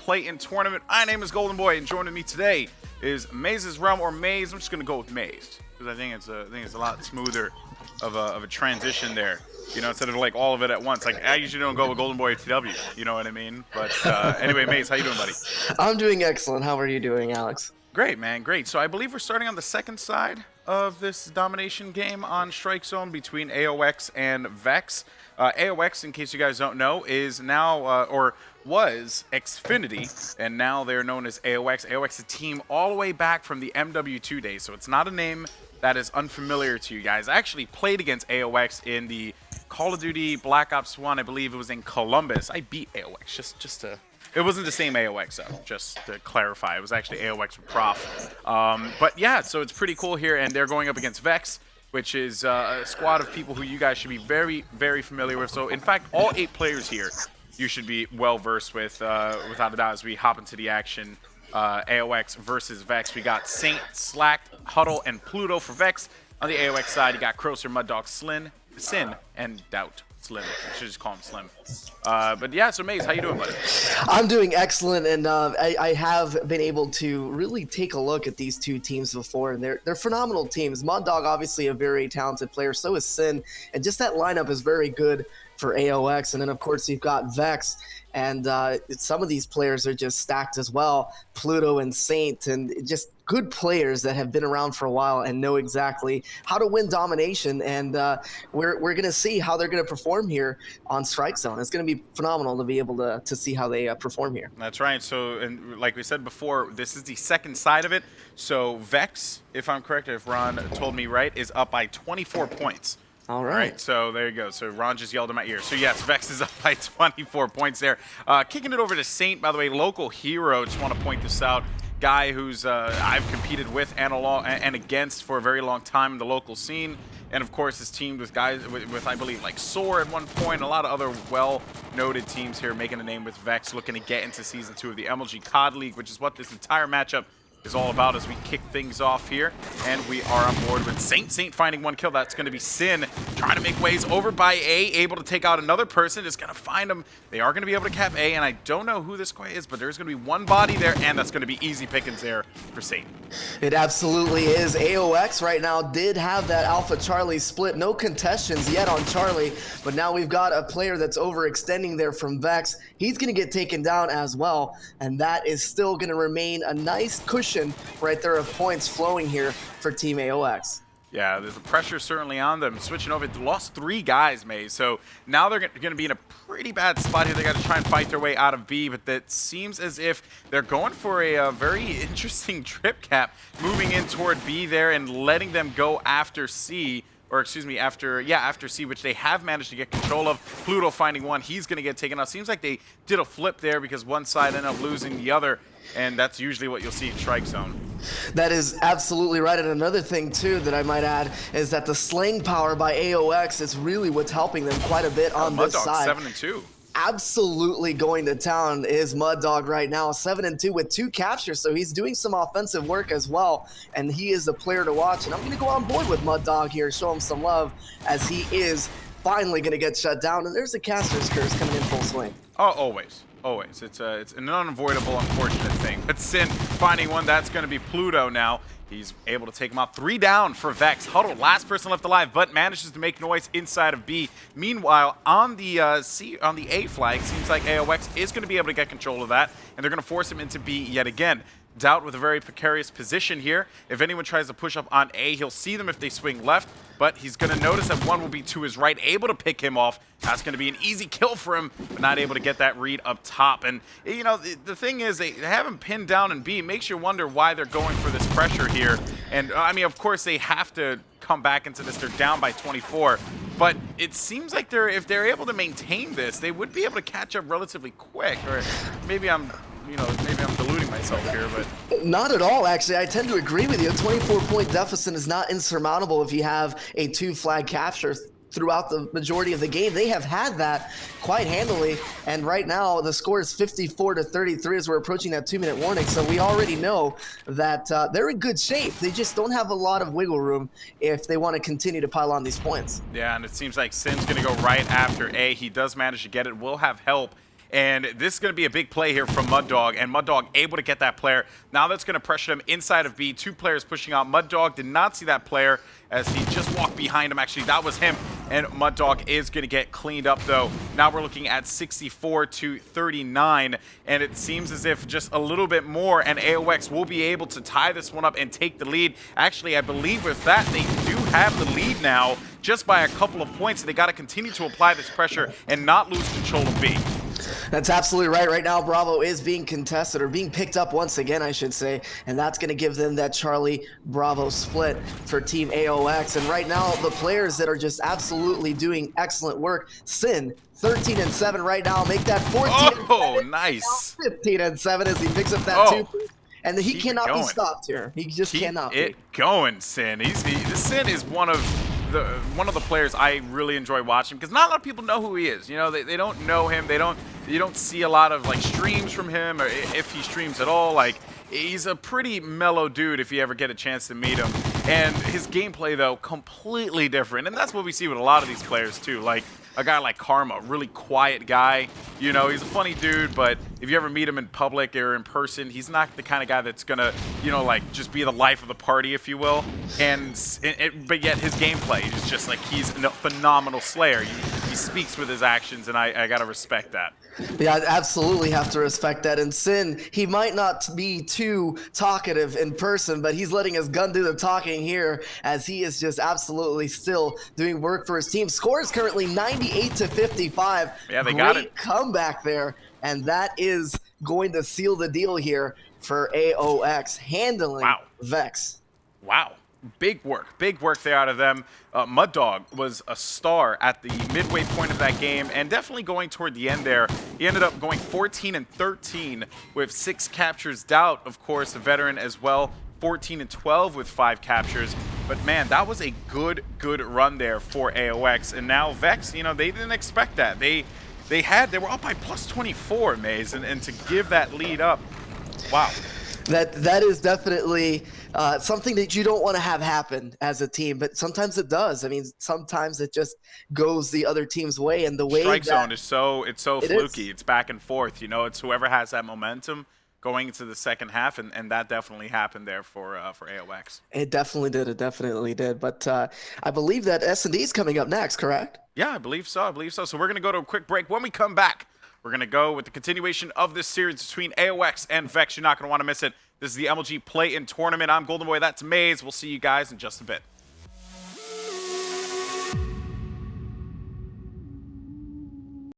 Play-In Tournament. My name is Golden Boy, and joining me today is Maze's Realm, or Maze. I'm just gonna go with Maze because I think it's a lot smoother of a transition there. You know, instead of like all of it at once. Like I usually don't go with Golden Boy or TW. You know what I mean? But anyway, Maze, how you doing, buddy? I'm doing excellent. How are you doing, Alex? Great, man. Great. So I believe we're starting on the second side of this domination game on Strike Zone between aoX and VexX. aoX, in case you guys don't know, is now, or was Xfinity, and now they're known as aoX. aoX is a team all the way back from the MW2 days, so it's not a name that is unfamiliar to you guys. I actually played against aoX in the Call of Duty Black Ops 1. I believe it was in Columbus. I beat aoX just to... It wasn't the same aoX, though, just to clarify. It was actually aoX with Prof. But yeah, so it's pretty cool here, and they're going up against VexX, which is a squad of people who you guys should be very, very familiar with. So, in fact, all 8 players here you should be well-versed with, without a doubt, as we hop into the action. aoX versus VexX. We got Saint, Slacked, Huddle, and Pluto for VexX. On the aoX side, you got Crocer, Muddog, Sin, and Doubt. Slim. I should just call him Slim. But yeah, so Maze, how you doing, buddy? I'm doing excellent, and I have been able to really take a look at these two teams before, and they're phenomenal teams. Muddog, obviously a very talented player, so is Sin, and just that lineup is very good for aoX. And then, of course, you've got VexX, and some of these players are just stacked as well. Pluto and Saint, and just good players that have been around for a while and know exactly how to win domination. And we're going to see how they're going to perform here on Strike Zone. It's going to be phenomenal to be able to see how they perform here. That's right. So, and like we said before, this is the second side of it. So VexX, if I'm correct, if Ron told me right, is up by 24 points. All right. So there you go. So Ron just yelled in my ear. So yes, VexX is up by 24 points there. Kicking it over to Saint, by the way, local hero. Just want to point this out. Guy who's I've competed with and against for a very long time in the local scene. And of course, is teamed with guys with I believe like Soar at one point, a lot of other well-noted teams here making a name with VexX, looking to get into Season 2 of the MLG COD League, which is what this entire matchup is all about as we kick things off here. And we are on board with Saint. Saint finding one kill. That's going to be Sin trying to make ways over by A, able to take out another person. Just going to find him. They are going to be able to cap A, and I don't know who this guy is, but there's going to be one body there, and that's going to be easy pickings there for Saint. It absolutely is. aoX right now did have that Alpha Charlie split. No contestations yet on Charlie, but now we've got a player that's overextending there from VexX. He's going to get taken down as well, and that is still going to remain a nice cushion right there of points flowing here for Team aoX. Yeah, there's a pressure certainly on them. Switching over, they lost 3 guys, Maze. So now they're going to be in a pretty bad spot here. They got to try and fight their way out of B, but that seems as if they're going for a very interesting trip cap, moving in toward B there and letting them go after C. Or excuse me, after C, which they have managed to get control of. Pluto finding one, he's going to get taken out. Seems like they did a flip there because one side ended up losing the other, and that's usually what you'll see in Strike Zone. That is absolutely right. And another thing, too, that I might add is that the slaying power by aoX is really what's helping them quite a bit on this side. 7-2. Absolutely going to town is Muddog right now, 7-2 with 2 captures, so he's doing some offensive work as well, and he is the player to watch. And I'm going to go on board with Muddog here, show him some love, as he is finally going to get shut down. And there's the caster's curse coming in full swing. Oh, always. Always. It's an unavoidable, unfortunate thing. But Sin finding one, that's going to be Pluto now. He's able to take him out. 3 down for VexX. Huddle, last person left alive, but manages to make noise inside of B. Meanwhile, on the A flag, seems like aoX is going to be able to get control of that, and they're going to force him into B yet again. Doubt with a very precarious position here. If anyone tries to push up on A, he'll see them if they swing left, but he's going to notice that one will be to his right, able to pick him off. That's going to be an easy kill for him, but not able to get that read up top. And, you know, the thing is, they have him pinned down in B. It makes you wonder why they're going for this pressure here. And, I mean, of course, they have to come back into this. They're down by 24. But it seems like if they're able to maintain this, they would be able to catch up relatively quick. Or maybe I'm deluding myself here, but not at all. Actually, I tend to agree with you. A 24-point deficit is not insurmountable if you have a 2 flag capture throughout the majority of the game. They have had that quite handily, and right now the score is 54-33 as we're approaching that 2-minute warning. So we already know that they're in good shape. They just don't have a lot of wiggle room if they want to continue to pile on these points. Yeah, and it seems like Sin's going to go right after A. He does manage to get it. Will have help And this is going to be a big play here from Muddog, and Muddog able to get that player. Now that's going to pressure him inside of B. 2 players pushing out. Muddog did not see that player as he just walked behind him. Actually, that was him, and Muddog is going to get cleaned up, though. Now we're looking at 64 to 39, and it seems as if just a little bit more, and aoX will be able to tie this one up and take the lead. Actually, I believe with that, they do have the lead now, just by a couple of points. So they got to continue to apply this pressure and not lose control of B. That's absolutely right. Right now, Bravo is being contested, or being picked up once again, I should say, and that's going to give them that Charlie Bravo split for Team aoX. And right now, the players that are just absolutely doing excellent work, Sin, 13 and 7 right now, make that 14 Oh, and 7, nice. 15 and 7 as he picks up that 2. And he Keep cannot it be going. stopped here. He just cannot Keep it going, Sin. Sin is one of the players I really enjoy watching, because not a lot of people know who he is. You know, they don't know him. You don't see a lot of like streams from him, or if he streams at all. Like, he's a pretty mellow dude if you ever get a chance to meet him. And his gameplay, though, completely different. And that's what we see with a lot of these players too. Like a guy like Karma, really quiet guy. You know, he's a funny dude, but if you ever meet him in public or in person, he's not the kind of guy that's gonna, you know, like just be the life of the party, if you will. But yet his gameplay is just like, he's a phenomenal slayer. He speaks with his actions, and I gotta respect that. Yeah, I absolutely have to respect that. And Sin, he might not be too talkative in person, but he's letting his gun do the talking here, as he is just absolutely still doing work for his team. Score is currently 98 to 55. Yeah, they got it. Great comeback there, and that is going to seal the deal here for aoX, handling Vex. Wow. Big work there out of them. Muddog was a star at the midway point of that game, and definitely going toward the end there. He ended up going 14 and 13 with 6 captures. Doubt, of course, a veteran as well, 14 and 12 with 5 captures. But man, that was a good run there for aoX. And now Vex, you know, they didn't expect that. They were up by plus 24, Maze, and to give that lead up, wow. That is definitely something that you don't want to have happen as a team, but sometimes it does. I mean, sometimes it just goes the other team's way, and the way Strike zone is so fluky. Is. It's back and forth. You know, it's whoever has that momentum going into the second half, and that definitely happened there for aoX. It definitely did. It definitely did. But I believe that S&D is coming up next, correct? Yeah, I believe so. So we're gonna go to a quick break. When we come back, we're going to go with the continuation of this series between aoX and Vex. You're not going to want to miss it. This is the MLG Play-In Tournament. I'm Golden Boy. That's Maze. We'll see you guys in just a bit.